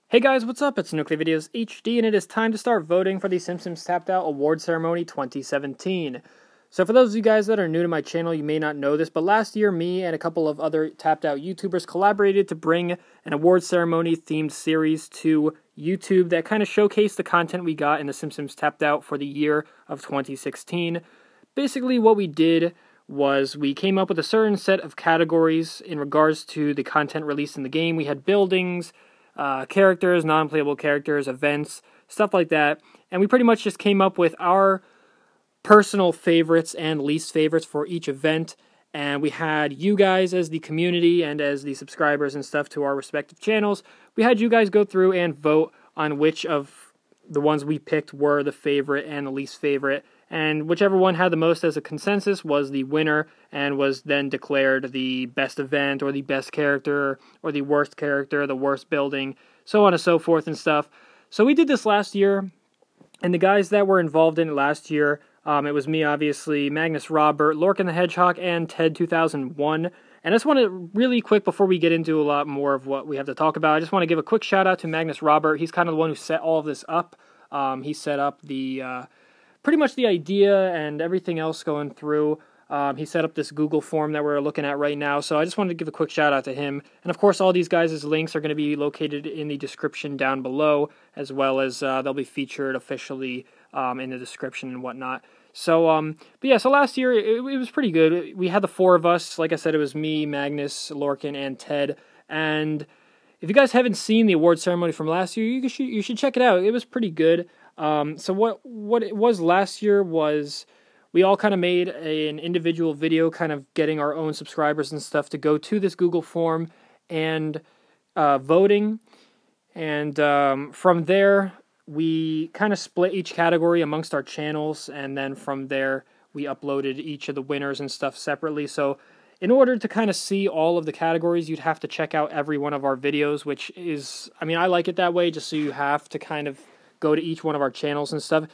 Hey guys, what's up? It's NuclearVideosHD, and it is time to start voting for the Simpsons Tapped Out Award Ceremony 2017. So for those of you guys that are new to my channel, you may not know this, but last year, me and a couple of other Tapped Out YouTubers collaborated to bring an award ceremony themed series to YouTube that kind of showcased the content we got in the Simpsons Tapped Out for the year of 2016. Basically, what we did was we came up with a certain set of categories in regards to the content released in the game. We had buildings, characters, non-playable characters, events, stuff like that. And we pretty much just came up with our personal favorites and least favorites for each event. And we had you guys as the community and as the subscribers and stuff to our respective channels. We had you guys go through and vote on which of the ones we picked were the favorite and the least favorite. And whichever one had the most as a consensus was the winner and was then declared the best event or the best character or the worst character, the worst building, so on and so forth and stuff. So we did this last year, and the guys that were involved in it last year, it was me, obviously, Magnus Robert, Lorcan the Hedgehog, and Ted 2001. And I just want to, really quick, before we get into a lot more of what we have to talk about, I just want to give a quick shout out to Magnus Robert. He's kind of the one who set all of this up. He set up the pretty much the idea and everything else going through. He set up this Google form that we're looking at right now, so I just wanted to give a quick shout out to him. And of course, all these guys' links are going to be located in the description down below, as well as they'll be featured officially in the description and whatnot. So, but yeah, so last year it was pretty good. We had the four of us. Like I said, it was me, Magnus, Lorcan, and Ted. And if you guys haven't seen the award ceremony from last year, you should check it out. It was pretty good. So what it was last year was we all kind of made an individual video kind of getting our own subscribers and stuff to go to this Google form and voting. And from there, we kind of split each category amongst our channels. And then from there, we uploaded each of the winners and stuff separately. So in order to kind of see all of the categories, you'd have to check out every one of our videos, which is, I mean, I like it that way, just so you have to kind of go to each one of our channels and stuff.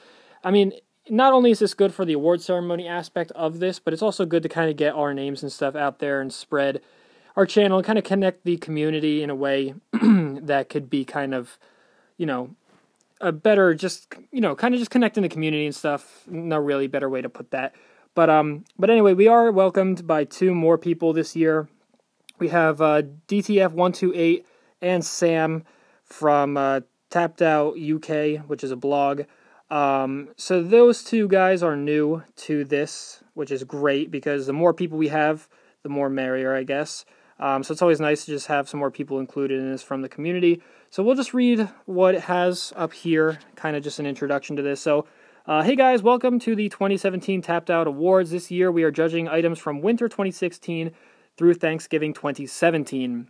I mean, not only is this good for the award ceremony aspect of this, but it's also good to kind of get our names and stuff out there and spread our channel and kind of connect the community in a way that could be kind of, you know, a better, just, you know, kind of just connecting the community and stuff. No really better way to put that. But anyway, we are welcomed by two more people this year. We have DTF128 and Sam from Tapped Out UK, which is a blog. So those two guys are new to this, which is great because the more people we have, the more merrier, I guess. So it's always nice to just have some more people included in this from the community. So we'll just read what it has up here, kind of just an introduction to this. So, hey guys, welcome to the 2017 Tapped Out Awards. This year we are judging items from winter 2016 through Thanksgiving 2017.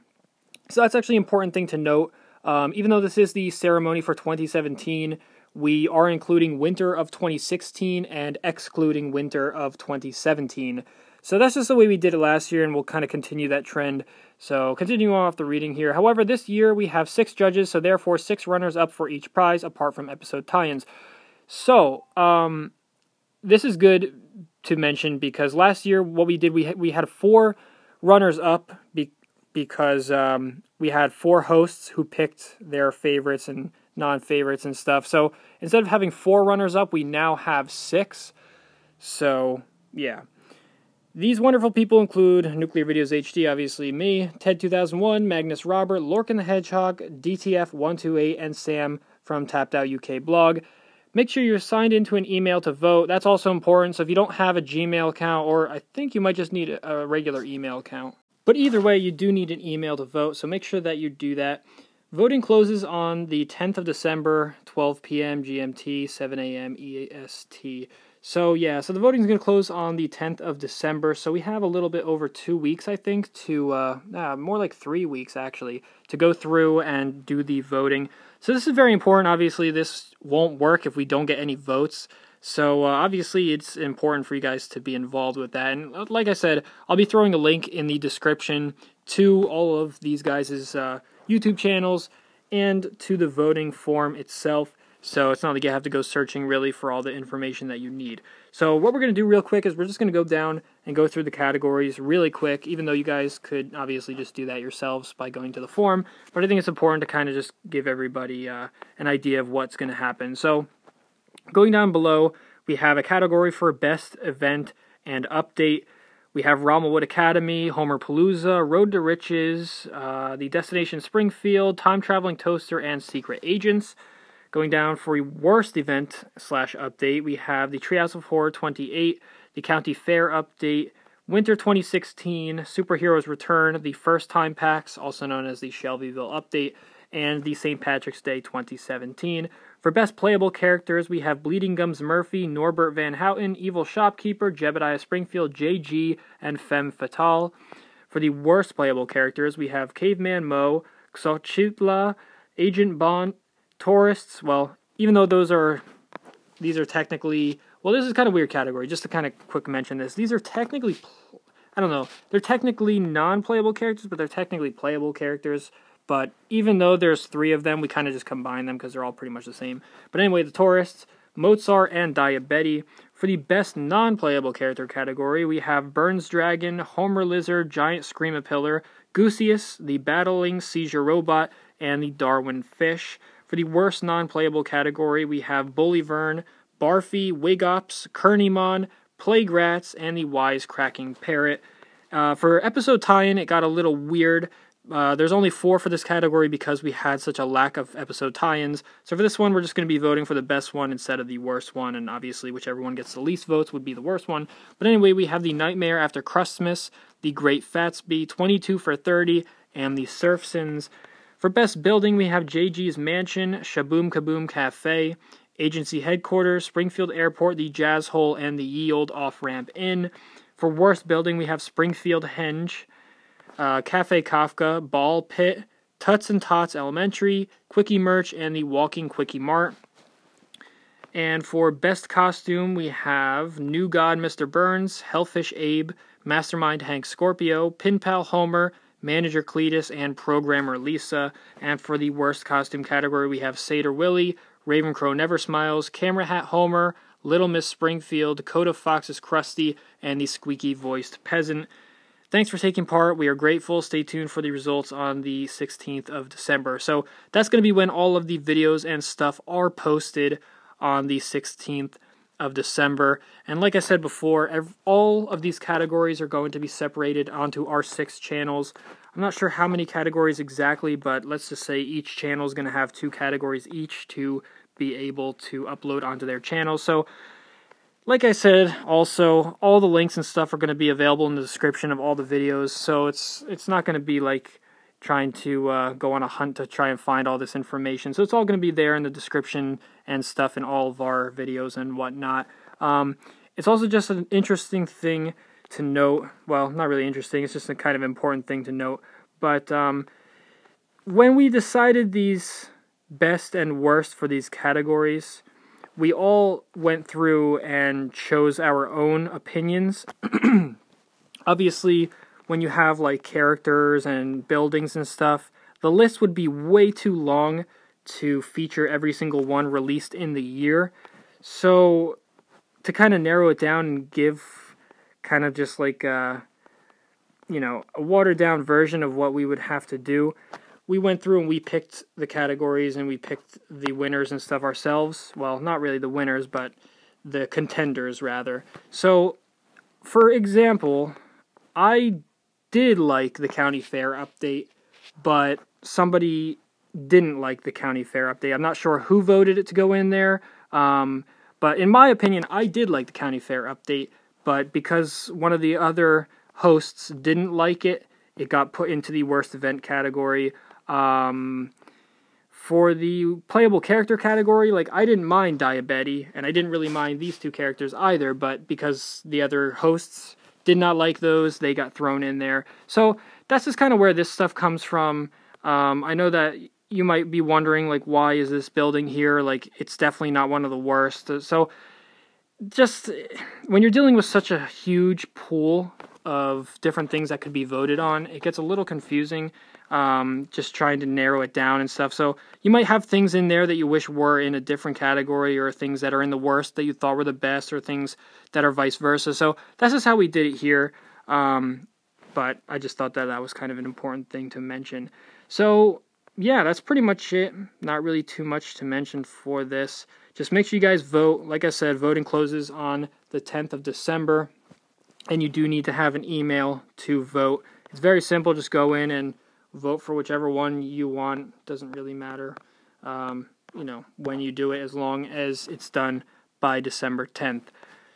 So that's actually an important thing to note. Even though this is the ceremony for 2017, we are including winter of 2016 and excluding winter of 2017. So that's just the way we did it last year, and we'll kind of continue that trend. So continuing on off the reading here. However, this year we have 6 judges, so therefore 6 runners up for each prize, apart from episode tie-ins. So, this is good to mention because last year what we did, we had 4 runners up because we had 4 hosts who picked their favorites and non-favorites and stuff. So instead of having 4 runners up, we now have 6. So yeah, these wonderful people include NuclearVideosHD, obviously me, Ted 2001, Magnus Robert, Lorcan the Hedgehog, DTF128, and Sam from Tapped Out UK blog. Make sure you're signed into an email to vote. That's also important. So if you don't have a Gmail account, or I think you might just need a regular email account. But either way, you do need an email to vote, so make sure that you do that. Voting closes on the 10th of December, 12 p.m. GMT, 7 a.m. EST. So yeah, so the voting is going to close on the 10th of December, so we have a little bit over 2 weeks, I think, to, more like 3 weeks, actually, to go through and do the voting. So this is very important. Obviously, this won't work if we don't get any votes. So obviously, it's important for you guys to be involved with that. And like I said, I'll be throwing a link in the description to all of these guys' YouTube channels and to the voting form itself. So it's not like you have to go searching really for all the information that you need. So what we're going to do real quick is we're just going to go down and go through the categories really quick, even though you guys could obviously just do that yourselves by going to the forum. But I think it's important to kind of just give everybody an idea of what's going to happen. So going down below, we have a category for Best Event and Update. We have Romelwood Academy, Homer Palooza, Road to Riches, the Destination Springfield, Time Traveling Toaster, and Secret Agents. Going down for a Worst Event / Update, we have the Treehouse of Horror 28, the County Fair Update, Winter 2016, Superheroes Return, the First Time Packs, also known as the Shelbyville Update, and the St. Patrick's Day 2017. For Best Playable Characters, we have Bleeding Gums Murphy, Norbert Van Houten, Evil Shopkeeper, Jebediah Springfield, JG, and Femme Fatale. For the Worst Playable Characters, we have Caveman Mo, Xochitl, Agent Bond, Tourists. Well, even though these are technically, well, this is kind of a weird category, just to kind of quick mention this. These are technically, I don't know, they're technically non-playable characters, but they're technically playable characters. But even though there's 3 of them, we kind of just combine them because they're all pretty much the same. But anyway, the Tourists, Mozart, and Diabetti. For the Best Non-Playable Character category, we have Burns Dragon, Homer Lizard, Giant Screamapillar, Gooseus, the Battling Seizure Robot, and the Darwin Fish. For the Worst Non-Playable category, we have Bully Vern, Barfy, Wigops, Kernymon, Plague Rats, and the Wisecracking Parrot. For episode tie-in, it got a little weird. There's only 4 for this category because we had such a lack of episode tie-ins. So for this one, we're just going to be voting for the best one instead of the worst one, and obviously whichever one gets the least votes would be the worst one. But anyway, we have the Nightmare After Christmas, the Great Fatsby, 22 for 30, and the Surfsons. For Best Building, we have JG's Mansion, Shaboom Kaboom Cafe, Agency Headquarters, Springfield Airport, the Jazz Hole, and the Ye Olde Off-Ramp Inn. For Worst Building, we have Springfield Henge, Cafe Kafka, Ball Pit, Tuts and Tots Elementary, Quickie Merch, and the Walking Quickie Mart. And for Best Costume, we have New God Mr. Burns, Hellfish Abe, Mastermind Hank Scorpio, Pin Pal Homer, Manager Cletus, and Programmer Lisa. And for the Worst Costume category, we have Seder Willie, Ravencrow Never Smiles, Camera Hat Homer, Little Miss Springfield, Coat of Foxes Krusty, and the Squeaky-Voiced Peasant. Thanks for taking part. We are grateful. Stay tuned for the results on the 16th of December. So that's going to be when all of the videos and stuff are posted on the 16th of December. And like I said before, all of these categories are going to be separated onto our 6 channels. I'm not sure how many categories exactly, but let's just say each channel is going to have 2 categories each to be able to upload onto their channel. So like I said, also, all the links and stuff are going to be available in the description of all the videos, so it's not going to be like trying to go on a hunt to try and find all this information. So it's all going to be there in the description and stuff in all of our videos and whatnot. It's also just an interesting thing to note. Well, not really interesting, it's just a kind of important thing to note. But when we decided these best and worst for these categories, we all went through and chose our own opinions. Obviously, when you have like characters and buildings and stuff, the list would be way too long to feature every single one released in the year. So to kind of narrow it down and give kind of just like a watered down version of what we would have to do, we went through and we picked the categories and we picked the winners and stuff ourselves. Well, not really the winners, but the contenders, rather. So, for example, I did like the County Fair update, but somebody didn't like the County Fair update. I'm not sure who voted it to go in there, but in my opinion, I did like the County Fair update, but because one of the other hosts didn't like it, it got put into the worst event category. For the playable character category, like, I didn't mind Diabetti, and I didn't really mind these 2 characters either, but because the other hosts did not like those, they got thrown in there. So that's just kind of where this stuff comes from. I know that you might be wondering, like, why is this building here? Like, it's definitely not one of the worst. So just when you're dealing with such a huge pool of different things that could be voted on, it gets a little confusing, just trying to narrow it down and stuff. So you might have things in there that you wish were in a different category, or things that are in the worst that you thought were the best, or things that are vice versa. So that's just how we did it here. But I just thought that that was kind of an important thing to mention. So yeah, that's pretty much it. Not really too much to mention for this. Just make sure you guys vote. Like I said, voting closes on the 10th of December, and you do need to have an email to vote. It's very simple. Just go in and vote for whichever one you want. Doesn't really matter, when you do it, as long as it's done by December 10th.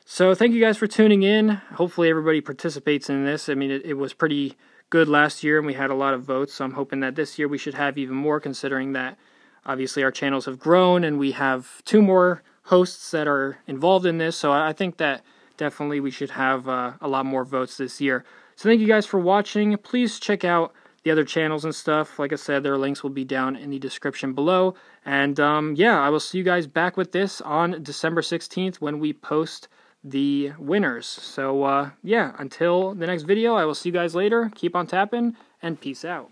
So thank you guys for tuning in. Hopefully everybody participates in this. I mean, it was pretty good last year, and we had a lot of votes, so I'm hoping that this year we should have even more, considering that obviously our channels have grown, and we have 2 more hosts that are involved in this, so I think that definitely we should have a lot more votes this year. So thank you guys for watching. Please check out the other channels and stuff. Like I said, their links will be down in the description below. And yeah, I will see you guys back with this on December 16th when we post the winners. So yeah, until the next video, I will see you guys later. Keep on tapping, and peace out.